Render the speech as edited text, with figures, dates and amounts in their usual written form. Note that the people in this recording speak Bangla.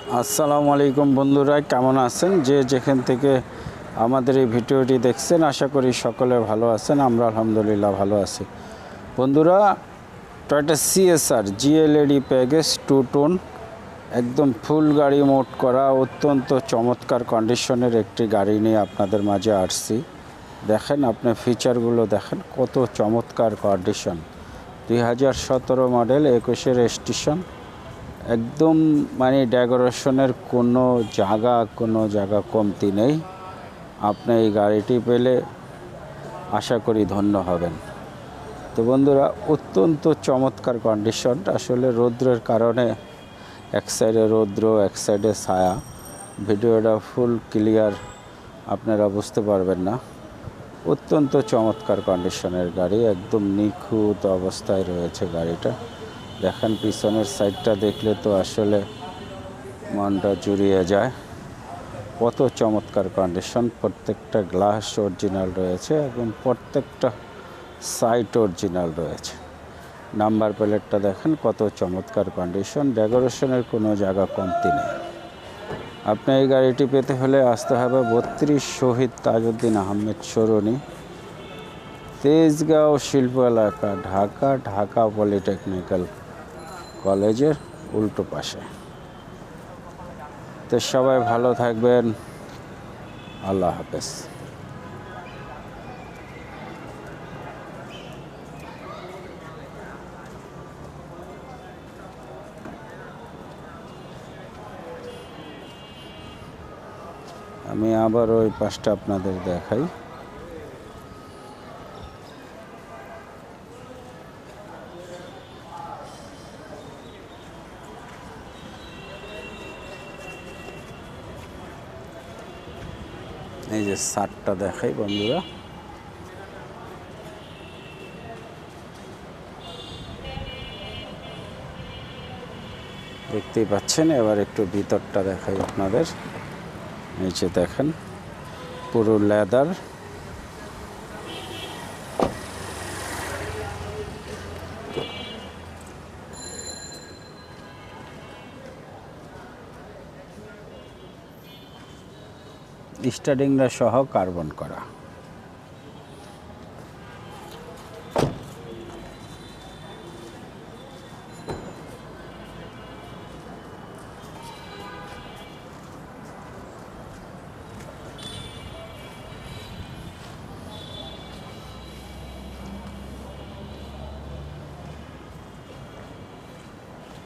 আসসালামু আলাইকুম বন্ধুরা, কেমন আছেন? যে যেখান থেকে আমাদের এই ভিডিওটি দেখছেন, আশা করি সকলে ভালো আছেন। আমরা আলহামদুলিল্লাহ ভালো আছি। বন্ধুরা, টয়োটা সিএসআর জিএলইডি প্যাকেজ 2 টোন একদম ফুল গাড়ি মোড করা অত্যন্ত চমৎকার কন্ডিশনের একটি গাড়ি নিয়ে আপনাদের মাঝে আসছি। দেখেন, আপনি ফিচারগুলো দেখেন, কত চমৎকার কন্ডিশন। 2017 model, 21 registration. একদম মানে ডেকোরেশনের কোনো জায়গা কমতি নেই। আপনি এই গাড়িটি পেলে আশা করি ধন্য হবেন। তো বন্ধুরা, অত্যন্ত চমৎকার কন্ডিশন। আসলে রৌদ্রের কারণে এক সাইডে রৌদ্র, এক সাইডে ছায়া, ভিডিওটা ফুল ক্লিয়ার আপনারা বুঝতে পারবেন না। অত্যন্ত চমৎকার কন্ডিশনের গাড়ি, একদম নিখুঁত অবস্থায় রয়েছে গাড়িটা। দেখেন, পিছনের সাইডটা দেখলে তো আসলে মনটা জুড়িয়ে যায়। কত চমৎকার কন্ডিশন, প্রত্যেকটা গ্লাস অরিজিনাল রয়েছে এবং প্রত্যেকটা সাইড অরিজিনাল রয়েছে। নাম্বার প্লেটটা দেখেন, কত চমৎকার কন্ডিশন, ডেকোরেশনের কোনো জায়গা কমতি নেই। আপনি এই গাড়িটি পেতে হলে আসতে হবে 32 শহীদ তাজউদ্দিন আহমেদ সরণি, তেজগাঁও শিল্প এলাকা, ঢাকা পলিটেকনিক্যাল কলেজের উল্টো পাশে। তো সবাই ভালো থাকবেন, আল্লাহ হাফেজ। আমি আবার ওই পাশটা আপনাদের দেখাই। এই যে ছাদটা দেখাই বন্ধুরা, দেখতেই পাচ্ছেন। এবার একটু ভিতরটা দেখাই আপনাদের। এই যে দেখেন, পুরো লেদার, স্টার্টিংটা সহ কার্বন করা।